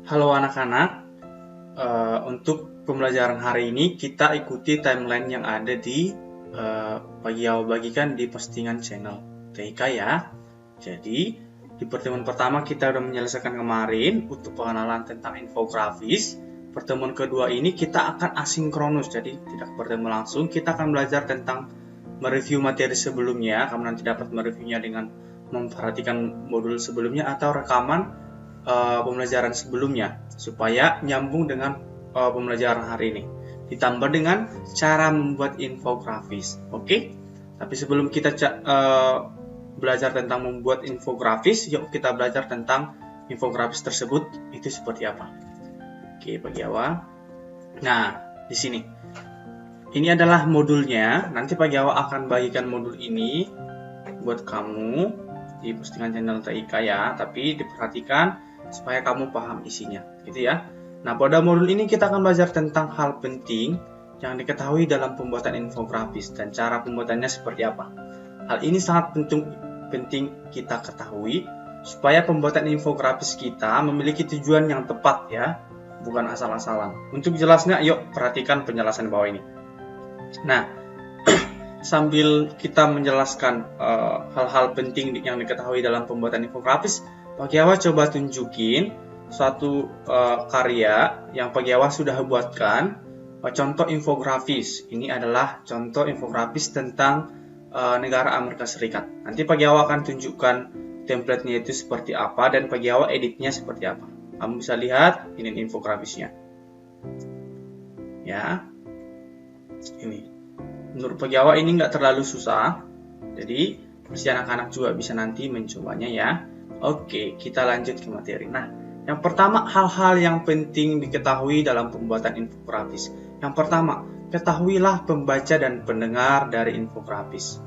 Halo anak-anak, untuk pembelajaran hari ini kita ikuti timeline yang ada di bagikan di postingan channel TIK ya. Jadi di pertemuan pertama kita sudah menyelesaikan kemarin untuk pengenalan tentang infografis. Pertemuan kedua ini kita akan asinkronus, jadi tidak bertemu langsung. Kita akan belajar tentang mereview materi sebelumnya. Kamu nanti dapat mereviewnya dengan memperhatikan modul sebelumnya atau rekaman pembelajaran sebelumnya supaya nyambung dengan pembelajaran hari ini. Ditambah dengan cara membuat infografis. Oke? Tapi sebelum kita belajar tentang membuat infografis, yuk kita belajar tentang infografis tersebut itu seperti apa. Oke, bagi awal. Nah, di sini. Ini adalah modulnya. Nanti Pak Jawa akan bagikan modul ini buat kamu di postingan channel TIK ya. Tapi diperhatikan supaya kamu paham isinya, gitu ya. Nah, pada modul ini kita akan belajar tentang hal penting yang diketahui dalam pembuatan infografis dan cara pembuatannya seperti apa. Hal ini sangat penting kita ketahui supaya pembuatan infografis kita memiliki tujuan yang tepat ya, bukan asal-asalan. Untuk jelasnya, yuk perhatikan penjelasan bawah ini. Nah, sambil kita menjelaskan hal-hal penting yang diketahui dalam pembuatan infografis, Pak Jawa coba tunjukin suatu karya yang Pak Jawa sudah buatkan, contoh infografis. Ini adalah contoh infografis tentang negara Amerika Serikat. Nanti Pak Jawa akan tunjukkan template-nya itu seperti apa dan Pak Jawa editnya seperti apa. Kamu bisa lihat ini infografisnya. Ya. Ini. Menurut Pak Jawa ini nggak terlalu susah. Jadi, pasti anak-anak juga bisa nanti mencobanya ya. Oke, kita lanjut ke materi. Nah, yang pertama, hal-hal yang penting diketahui dalam pembuatan infografis. Yang pertama, ketahuilah pembaca dan pendengar dari infografis.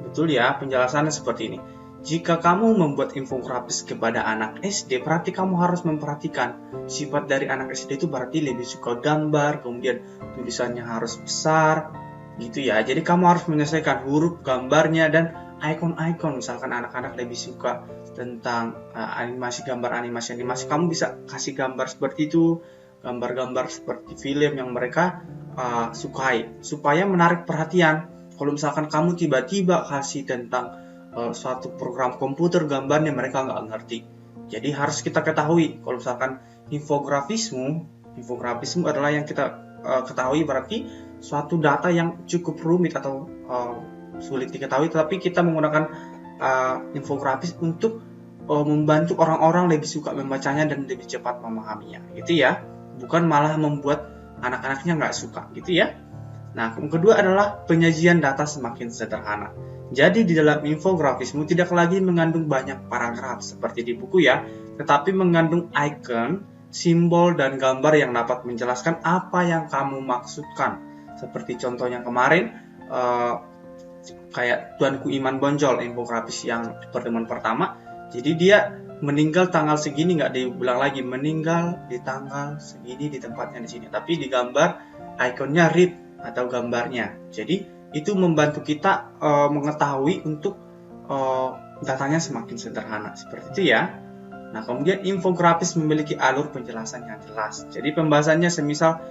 Betul ya, penjelasannya seperti ini. Jika kamu membuat infografis kepada anak SD, berarti kamu harus memperhatikan sifat dari anak SD itu berarti lebih suka gambar, kemudian tulisannya harus besar, gitu ya. Jadi kamu harus menyelesaikan huruf, gambarnya, dan icon-icon. Misalkan anak-anak lebih suka tentang animasi, gambar animasi, kamu bisa kasih gambar seperti itu, gambar-gambar seperti film yang mereka sukai, supaya menarik perhatian. Kalau misalkan kamu tiba-tiba kasih tentang suatu program komputer gambarnya, mereka nggak ngerti. Jadi harus kita ketahui, kalau misalkan infografismu adalah yang kita ketahui berarti suatu data yang cukup rumit atau sulit diketahui, tapi kita menggunakan infografis untuk membantu orang-orang lebih suka membacanya dan lebih cepat memahaminya, gitu ya. Bukan malah membuat anak-anaknya nggak suka, gitu ya. Nah, yang kedua adalah penyajian data semakin sederhana. Jadi di dalam infografismu tidak lagi mengandung banyak paragraf seperti di buku ya, tetapi mengandung icon, simbol, dan gambar yang dapat menjelaskan apa yang kamu maksudkan. Seperti contoh yang kemarin, kayak Tuanku Iman Bonjol, infografis yang pertemuan pertama. Jadi dia meninggal tanggal segini, nggak dibilang lagi meninggal di tanggal segini di tempatnya di sini, tapi digambar ikonnya read atau gambarnya. Jadi itu membantu kita mengetahui untuk datanya semakin sederhana seperti itu ya. Nah, kemudian infografis memiliki alur penjelasan yang jelas. Jadi pembahasannya semisal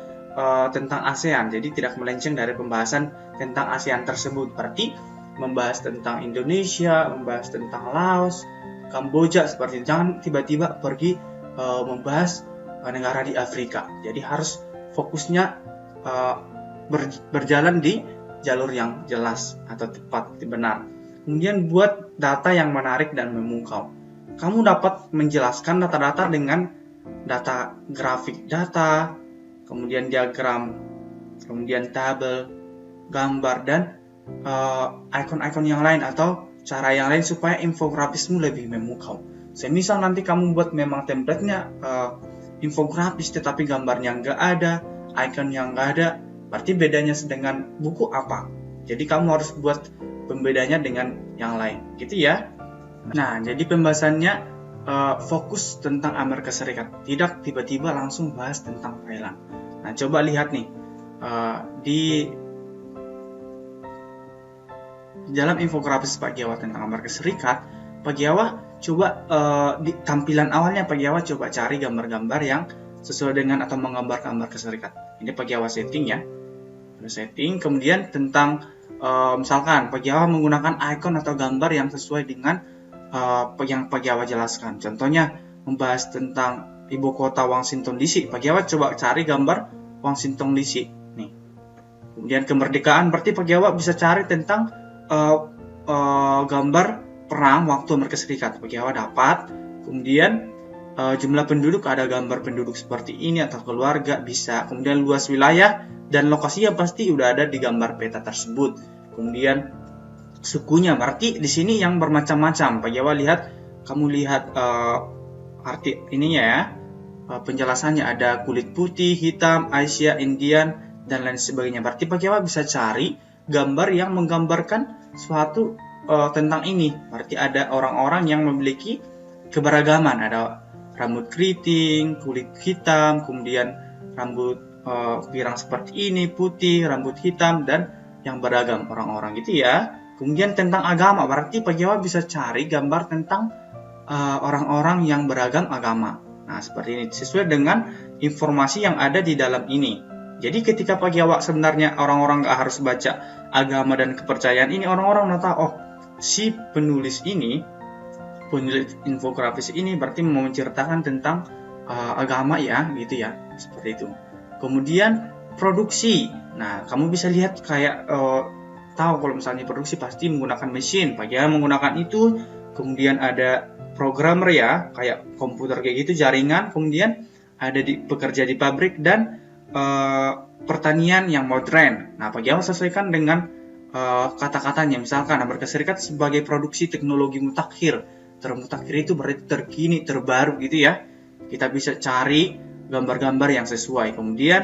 tentang ASEAN, jadi tidak melenceng dari pembahasan tentang ASEAN tersebut. Berarti membahas tentang Indonesia, membahas tentang Laos, Kamboja, seperti itu. Jangan tiba-tiba pergi membahas negara di Afrika. Jadi harus fokusnya berjalan di jalur yang jelas atau tepat, benar. Kemudian buat data yang menarik dan memukau. Kamu dapat menjelaskan data-data dengan data grafik data, kemudian diagram, kemudian tabel, gambar, dan icon-icon yang lain atau cara yang lain supaya infografismu lebih memukau. Semisal nanti kamu buat memang template-nya infografis tetapi gambarnya nggak ada, icon yang nggak ada, berarti bedanya dengan buku apa? Jadi kamu harus buat pembedanya dengan yang lain, gitu ya. Nah, jadi pembahasannya fokus tentang Amerika Serikat, tidak tiba-tiba langsung bahas tentang Thailand. Nah, coba lihat nih di dalam infografis Pak Jawa tentang Amerika Serikat, Pak Jawa coba di tampilan awalnya Pegawai coba cari gambar-gambar yang sesuai dengan atau menggambar gambar keserikat. Ini Pegawai setting ya. Setting, kemudian tentang misalkan Pegawai menggunakan icon atau gambar yang sesuai dengan yang Pegawai jelaskan. Contohnya membahas tentang ibu kota Washington DC. Pegawai coba cari gambar Washington DC. Nih. Kemudian kemerdekaan berarti Pegawai bisa cari tentang gambar perang waktu Amerika Serikat. Pegawai dapat. Kemudian jumlah penduduk, ada gambar penduduk seperti ini atau keluarga bisa. Kemudian luas wilayah dan lokasinya pasti udah ada di gambar peta tersebut. Kemudian sukunya berarti di sini yang bermacam-macam. Pegawai kamu lihat arti ininya ya. Penjelasannya ada kulit putih, hitam, Asia, Indian dan lain sebagainya. Berarti Pegawai bisa cari gambar yang menggambarkan suatu tentang ini. Berarti ada orang-orang yang memiliki keberagaman, ada rambut keriting, kulit hitam, kemudian rambut pirang seperti ini, putih, rambut hitam, dan yang beragam orang-orang gitu ya. Kemudian tentang agama, berarti Pegawai bisa cari gambar tentang orang-orang yang beragam agama. Nah, seperti ini, sesuai dengan informasi yang ada di dalam ini. Jadi ketika Pegawai sebenarnya orang-orang nggak harus baca agama dan kepercayaan ini, orang-orang udah tahu, oh si penulis infografis ini berarti mau menceritakan tentang agama ya, gitu ya, seperti itu. Kemudian produksi, nah kamu bisa lihat kayak tahu kalau misalnya produksi pasti menggunakan mesin, Pegawai menggunakan itu. Kemudian ada programmer ya, kayak komputer kayak gitu, jaringan. Kemudian ada bekerja di pabrik dan pertanian yang modern. Nah, Pegawai sesuaikan dengan kata-katanya. Misalkan Amerika Serikat sebagai produksi teknologi mutakhir. Termutakhir itu berarti terkini, terbaru gitu ya. Kita bisa cari gambar-gambar yang sesuai. Kemudian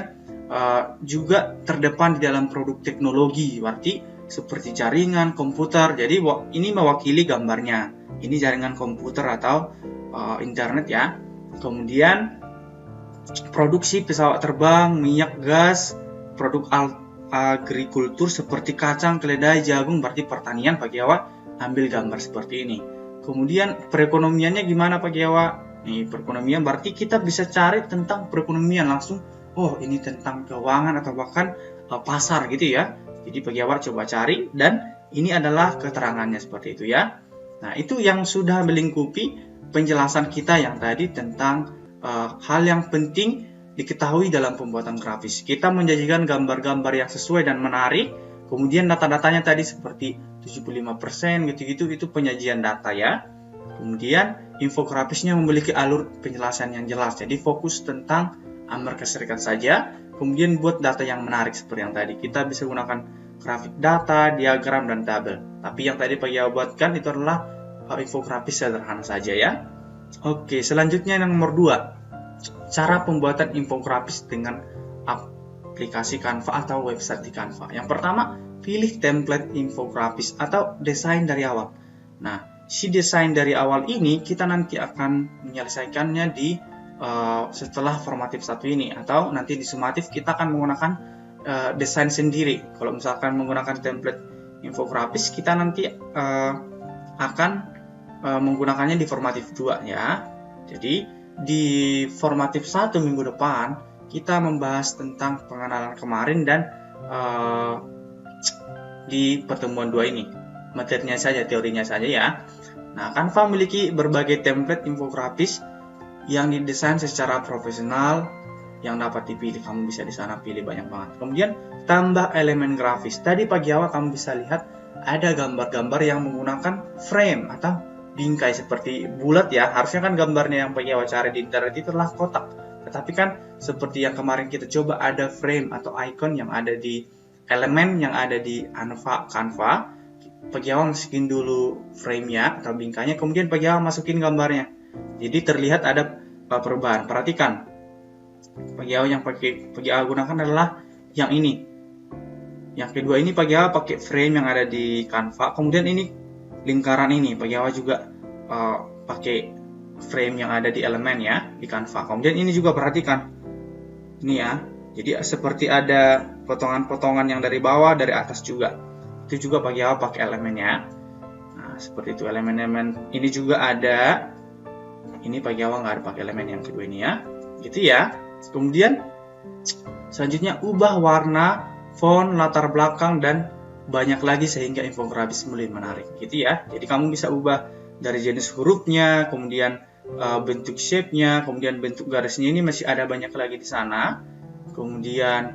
juga terdepan di dalam produk teknologi, berarti seperti jaringan komputer. Jadi ini mewakili gambarnya. Ini jaringan komputer atau internet ya. Kemudian produksi pesawat terbang, minyak, gas, produk agrikultur seperti kacang, keledai, jagung, berarti pertanian. Pegawai ambil gambar seperti ini. Kemudian perekonomiannya gimana Pegawai? Nih, perekonomian berarti kita bisa cari tentang perekonomian langsung. Oh, ini tentang keuangan atau bahkan pasar gitu ya. Jadi Pegawai coba cari dan ini adalah keterangannya seperti itu ya. Nah, itu yang sudah melingkupi penjelasan kita yang tadi tentang hal yang penting diketahui dalam pembuatan grafis. Kita menjanjikan gambar-gambar yang sesuai dan menarik. Kemudian data-datanya tadi seperti 75% gitu-gitu, itu penyajian data ya. Kemudian infografisnya memiliki alur penjelasan yang jelas. Jadi fokus tentang Amerika Serikat saja. Kemudian buat data yang menarik seperti yang tadi. Kita bisa gunakan grafik data, diagram, dan tabel. Tapi yang tadi Pegawai buatkan itu adalah infografis sederhana saja ya. Oke, selanjutnya yang nomor 2. Cara pembuatan infografis dengan aplikasi Canva atau website di Canva. Yang pertama, pilih template infografis atau desain dari awal. Nah, si desain dari awal ini kita nanti akan menyelesaikannya di setelah formatif 1 ini, atau nanti di sumatif kita akan menggunakan desain sendiri. Kalau misalkan menggunakan template infografis, kita nanti akan menggunakannya di formatif 2 ya. Jadi di formatif 1 minggu depan kita membahas tentang pengenalan kemarin dan di pertemuan 2 ini materinya saja, teorinya saja ya. Nah, Canva memiliki berbagai template infografis yang didesain secara profesional yang dapat dipilih. Kamu bisa di sana pilih banyak banget. Kemudian tambah elemen grafis. Tadi Pegawai kamu bisa lihat ada gambar-gambar yang menggunakan frame atau bingkai seperti bulat ya. Harusnya kan gambarnya yang Pegawai cari di internet itu adalah kotak. Tetapi kan seperti yang kemarin kita coba ada frame atau icon yang ada di elemen yang ada di Canva. Pegawai masukin dulu frame-nya atau bingkainya, kemudian Pegawai masukin gambarnya. Jadi terlihat ada perubahan. Perhatikan. Pegawai yang Pegawai gunakan adalah yang ini. Yang kedua ini Pegawai pakai frame yang ada di Canva. Kemudian ini lingkaran ini Pegawai juga pakai frame yang ada di elemen ya di Canva. Kemudian ini juga perhatikan. Ini ya. Jadi seperti ada potongan-potongan yang dari bawah, dari atas juga. Itu juga Pegawai pakai elemennya. Nah, seperti itu. Elemen-elemen ini juga ada. Ini Pagi Awal nggak ada pakai elemen yang kedua ini ya. Gitu ya. Kemudian selanjutnya ubah warna, font, latar belakang, dan banyak lagi sehingga infografis mulai menarik. Gitu ya. Jadi kamu bisa ubah dari jenis hurufnya, kemudian bentuk shape-nya, kemudian bentuk garisnya ini masih ada banyak lagi di sana. Kemudian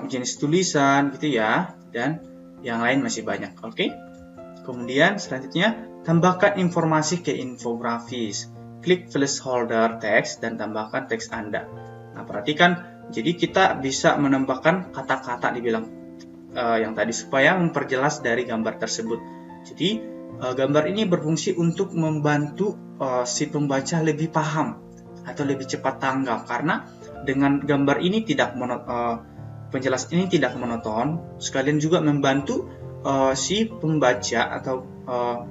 jenis tulisan gitu ya, dan yang lain masih banyak. Oke. Kemudian selanjutnya tambahkan informasi ke infografis. Klik placeholder teks dan tambahkan teks Anda. Nah, perhatikan, jadi kita bisa menambahkan kata-kata dibilang yang tadi supaya memperjelas dari gambar tersebut. Jadi gambar ini berfungsi untuk membantu si pembaca lebih paham atau lebih cepat tanggap, karena dengan gambar ini penjelas ini tidak monoton, sekalian juga membantu si pembaca atau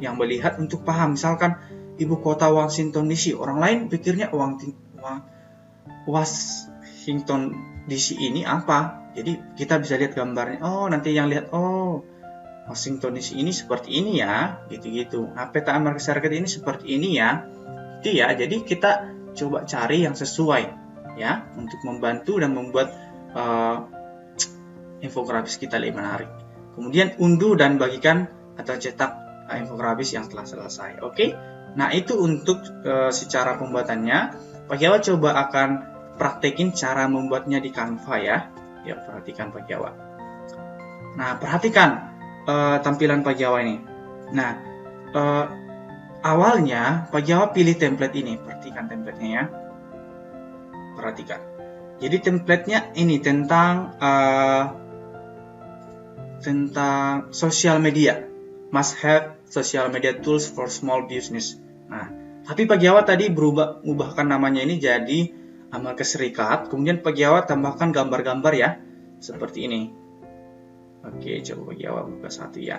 yang melihat untuk paham. Misalkan ibu kota Washington DC, orang lain pikirnya Washington DC ini apa? Jadi kita bisa lihat gambarnya. Oh, nanti yang lihat, oh, Washington DC ini seperti ini ya, gitu-gitu. Nah, peta Amerika Serikat ini seperti ini ya. Itu ya. Jadi kita coba cari yang sesuai ya untuk membantu dan membuat infografis kita lebih menarik. Kemudian unduh dan bagikan atau cetak infografis yang telah selesai. Oke. Nah, itu untuk secara pembuatannya. Pagi Awal coba akan praktekin cara membuatnya di Canva ya. Ya, perhatikan Pagi Awal. Nah, perhatikan tampilan Pagi Awal ini. Nah, awalnya Pagi Awal pilih template ini. Perhatikan template-nya ya. Perhatikan. Jadi template-nya ini tentang social media. Must have social media tools for small business. Nah, tapi Pagi Awal tadi ubahkan namanya ini jadi Amerika Serikat. Kemudian Pagi Awal tambahkan gambar-gambar ya, seperti ini. Oke, coba Pagi Awal buka satu ya.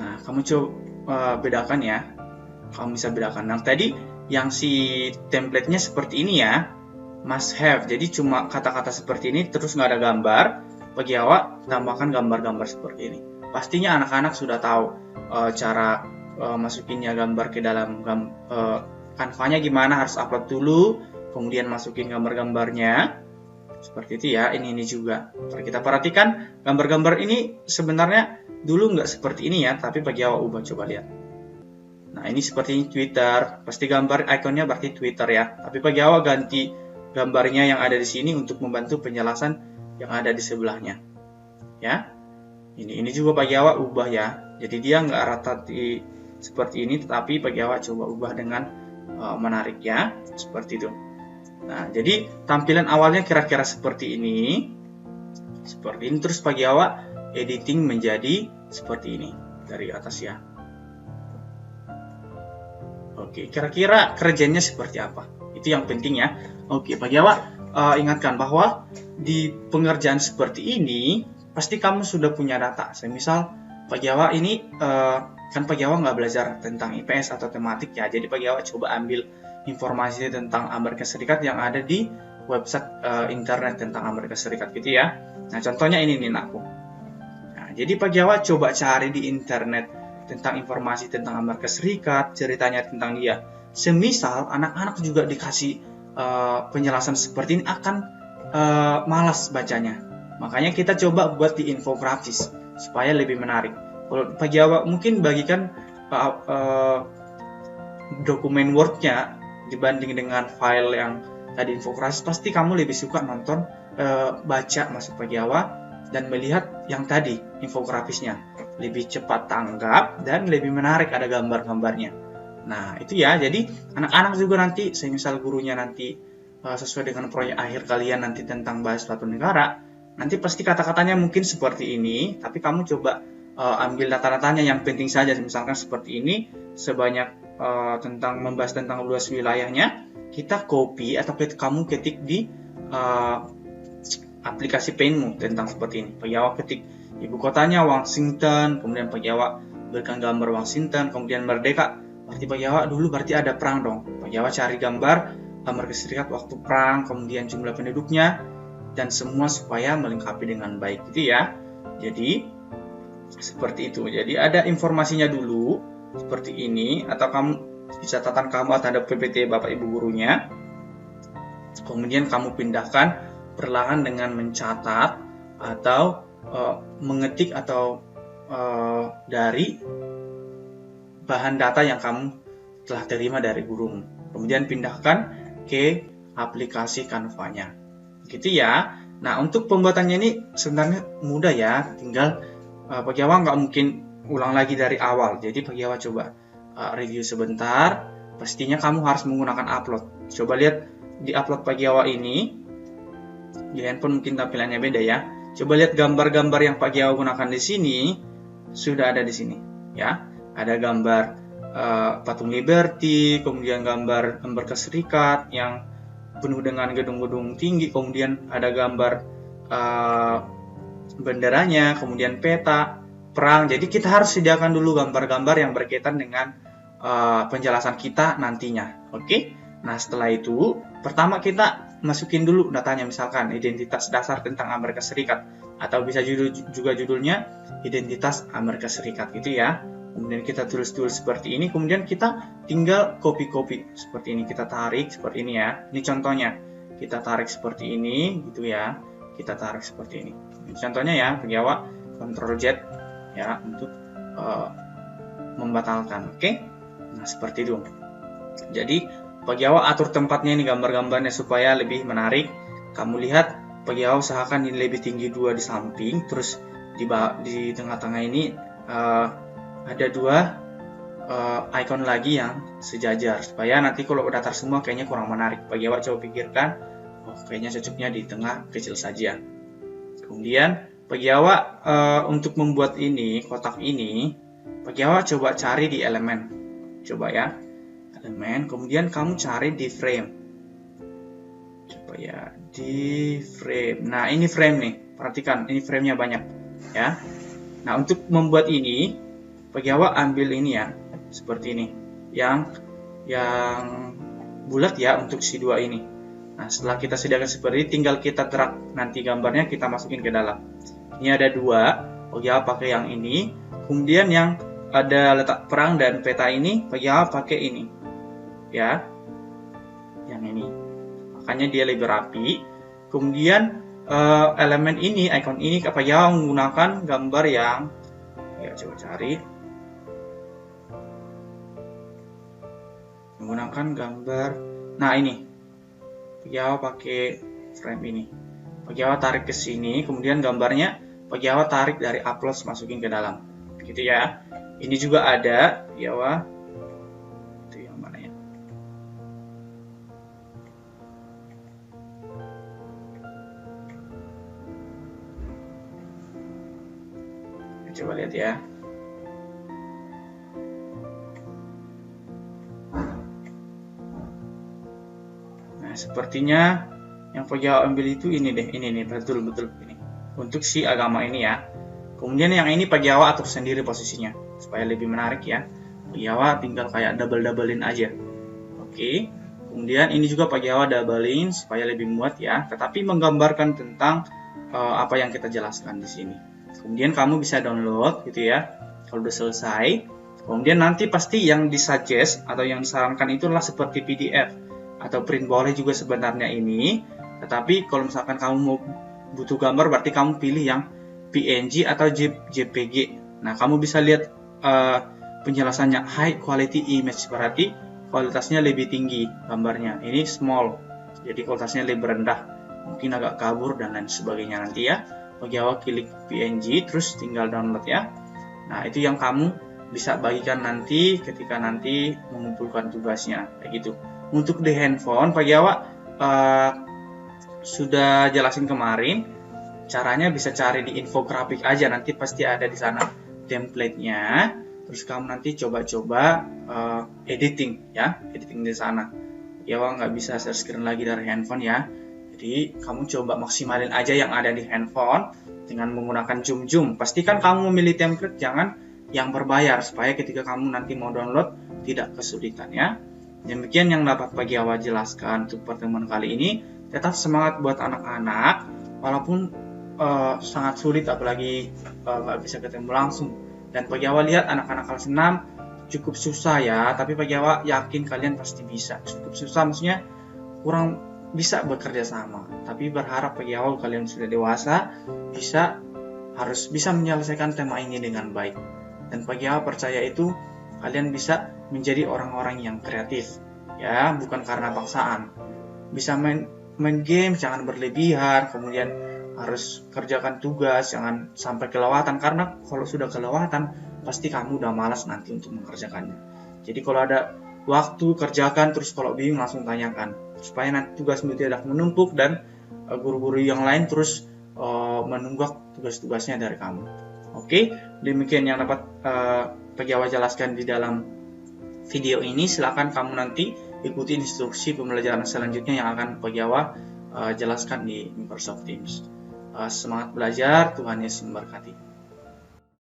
Nah, kamu coba bedakan ya. Kamu bisa bedakan. Nah, tadi yang si template-nya seperti ini ya, must have. Jadi cuma kata-kata seperti ini, terus nggak ada gambar. Pagi Awal tambahkan gambar-gambar seperti ini. Pastinya anak-anak sudah tahu cara masukinnya gambar ke dalam Canva-nya gimana. Harus upload dulu, kemudian masukin gambar-gambarnya. Seperti itu ya. Ini juga. Kita perhatikan gambar-gambar ini sebenarnya dulu nggak seperti ini ya, tapi Pagi Awal ubah. Coba lihat. Nah, ini seperti ini Twitter. Pasti gambar ikonnya berarti Twitter ya. Tapi Pagi Awal ganti gambarnya yang ada di sini untuk membantu penjelasan yang ada di sebelahnya. Ya. Ini juga Pagi Awal ubah ya. Jadi dia nggak rata seperti ini, tetapi Pagi Awal coba ubah dengan menarik ya. Seperti itu. Nah, jadi tampilan awalnya kira-kira seperti ini. Seperti ini. Terus Pagi Awal editing menjadi seperti ini dari atas ya. Oke, kira-kira kerjanya seperti apa? Itu yang penting ya. Oke, Pagi Awal ingatkan bahwa di pengerjaan seperti ini pasti kamu sudah punya data. Semisal Pagi Awal ini kan Pagi Awal nggak belajar tentang IPS atau tematik ya. Jadi Pagi Awal coba ambil informasi tentang Amerika Serikat yang ada di website internet tentang Amerika Serikat gitu ya. Nah, contohnya ini nih nakku. Nah, jadi Pagi Awal coba cari di internet tentang informasi tentang Amerika Serikat, ceritanya tentang dia. Semisal anak-anak juga dikasih penjelasan seperti ini akan malas bacanya. Makanya kita coba buat di infografis supaya lebih menarik. Kalau Pagi Awal mungkin bagikan dokumen Word-nya dibanding dengan file yang tadi infografis, pasti kamu lebih suka nonton baca masuk Pagi Awal dan melihat yang tadi infografisnya. Lebih cepat tanggap dan lebih menarik, ada gambar-gambarnya. Nah, itu ya. Jadi anak-anak juga nanti, semisal gurunya nanti sesuai dengan proyek akhir kalian nanti tentang bahas suatu negara, nanti pasti kata-katanya mungkin seperti ini, tapi kamu coba ambil data-datanya yang penting saja. Misalkan seperti ini, sebanyak tentang membahas tentang luas wilayahnya, kita copy atau kamu ketik di aplikasi penmu tentang seperti ini. Pagi Awal ketik ibu kotanya Washington, kemudian Pagi Awal berikan gambar Washington, kemudian Merdeka Berarti Pak Jawa dulu berarti ada perang dong. Pak Jawa cari gambar Amerika Serikat waktu perang, kemudian jumlah penduduknya, dan semua supaya melengkapi dengan baik gitu ya. Jadi seperti itu. Jadi ada informasinya dulu seperti ini, atau kamu di catatan kamu atau ada PPT Bapak Ibu gurunya. Kemudian kamu pindahkan perlahan dengan mencatat atau mengetik atau dari bahan data yang kamu telah terima dari gurumu. Kemudian pindahkan ke aplikasi Canva-nya. Gitu ya. Nah, untuk pembuatannya ini sebenarnya mudah ya. Tinggal Pak Jawa nggak mungkin ulang lagi dari awal. Jadi Pak Jawa coba review sebentar. Pastinya kamu harus menggunakan upload. Coba lihat di upload Pak Jawa ini. Di handphone mungkin tampilannya beda ya. Coba lihat gambar-gambar yang Pak Jawa gunakan di sini. Sudah ada di sini. Ya, ada gambar patung Liberty, kemudian gambar Amerika Serikat yang penuh dengan gedung-gedung tinggi, kemudian ada gambar benderanya, kemudian peta, perang. Jadi kita harus sediakan dulu gambar-gambar yang berkaitan dengan penjelasan kita nantinya. Oke? Nah, setelah itu, pertama kita masukin dulu datanya, misalkan identitas dasar tentang Amerika Serikat, atau bisa juga judulnya identitas Amerika Serikat gitu ya. Kemudian kita tulis-tulis seperti ini, kemudian kita tinggal copy-copy seperti ini, kita tarik seperti ini ya. Ini contohnya, kita tarik seperti ini gitu ya, kita tarik seperti ini. Ini contohnya ya, Pak Jawa Ctrl Z ya untuk membatalkan. Oke? Nah, seperti itu. Jadi Pak Jawa atur tempatnya ini gambar-gambarnya supaya lebih menarik. Kamu lihat Pak Jawa usahakan ini lebih tinggi 2 di samping, terus di tengah-tengah ini ada 2 icon lagi yang sejajar, supaya nanti kalau datar semua kayaknya kurang menarik. Pak Jawa coba pikirkan, kayaknya cocoknya di tengah kecil saja. Kemudian Pak Jawa untuk membuat ini, kotak ini, Pak Jawa coba cari di elemen. Coba ya, elemen, kemudian kamu cari di frame. Coba ya, di frame. Nah, ini frame nih, perhatikan, ini framenya banyak ya. Nah, untuk membuat ini, Pak Jawa ambil ini ya, seperti ini, yang bulat ya untuk si 2 ini. Nah, setelah kita sediakan seperti ini, tinggal kita drag nanti gambarnya kita masukin ke dalam. Ini ada 2, Pak Jawa pakai yang ini. Kemudian yang ada letak perang dan peta ini, Pak Jawa pakai ini, ya, yang ini. Makanya dia lebih rapi. Kemudian elemen ini, icon ini, Pak Jawa menggunakan gambar yang, ya coba cari. Menggunakan gambar, nah ini Pak Jawa pakai frame ini. Pak Jawa tarik ke sini, kemudian gambarnya Pak Jawa tarik dari upload masukin ke dalam, gitu ya. Ini juga ada Pak Jawa, itu yang mana ya? Coba lihat ya. Sepertinya yang Pak Jawa ambil itu ini deh, ini nih, betul ini untuk si agama ini ya. Kemudian yang ini Pak Jawa atur sendiri posisinya supaya lebih menarik ya. Pak Jawa tinggal kayak double-doublein aja. Oke. Kemudian ini juga Pak Jawa doublein supaya lebih muat ya, tetapi menggambarkan tentang apa yang kita jelaskan di sini. Kemudian kamu bisa download gitu ya. Kalau udah selesai, kemudian nanti pasti yang disuggest atau yang disarankan itulah seperti PDF atau print boleh juga sebenarnya ini, tetapi kalau misalkan kamu mau butuh gambar berarti kamu pilih yang PNG atau JPG. Nah, kamu bisa lihat penjelasannya high quality image, berarti kualitasnya lebih tinggi gambarnya. Ini small, jadi kualitasnya lebih rendah, mungkin agak kabur dan lain sebagainya nanti ya. Pak Jawa klik PNG terus tinggal download ya. Nah, itu yang kamu bisa bagikan nanti ketika nanti mengumpulkan tugasnya kayak gitu. Untuk di handphone, Pak Jawa sudah jelasin kemarin, caranya bisa cari di infografik aja, nanti pasti ada di sana template-nya. Terus kamu nanti coba-coba editing ya, editing di sana. Pak Jawa nggak bisa share screen lagi dari handphone ya. Jadi kamu coba maksimalin aja yang ada di handphone dengan menggunakan zoom. Pastikan kamu memilih template, jangan yang berbayar supaya ketika kamu nanti mau download tidak kesulitan ya. Demikian yang dapat Pak Giawa jelaskan untuk pertemuan kali ini. Tetap semangat buat anak-anak, walaupun sangat sulit apalagi nggak bisa ketemu langsung. Dan Pak Giawa lihat anak-anak kelas 6 cukup susah ya, tapi Pak Giawa yakin kalian pasti bisa. Cukup susah maksudnya kurang bisa bekerja sama, tapi berharap Pak Giawa kalian sudah dewasa harus bisa menyelesaikan tema ini dengan baik. Dan Pak Giawa percaya itu kalian bisa menjadi orang-orang yang kreatif ya, bukan karena paksaan. Bisa main game jangan berlebihan, kemudian harus kerjakan tugas jangan sampai kelewatan, karena kalau sudah kelewatan pasti kamu udah malas nanti untuk mengerjakannya. Jadi kalau ada waktu kerjakan, terus kalau bingung langsung tanyakan, supaya nanti tugasmu tidak menumpuk dan guru-guru yang lain terus menunggak tugas-tugasnya dari kamu. Oke, demikian yang dapat Pak Giawa jelaskan di dalam video ini. Silakan kamu nanti ikuti instruksi pembelajaran selanjutnya yang akan Pak Giawa jelaskan di Microsoft Teams. Semangat belajar, Tuhan Yesus memberkati.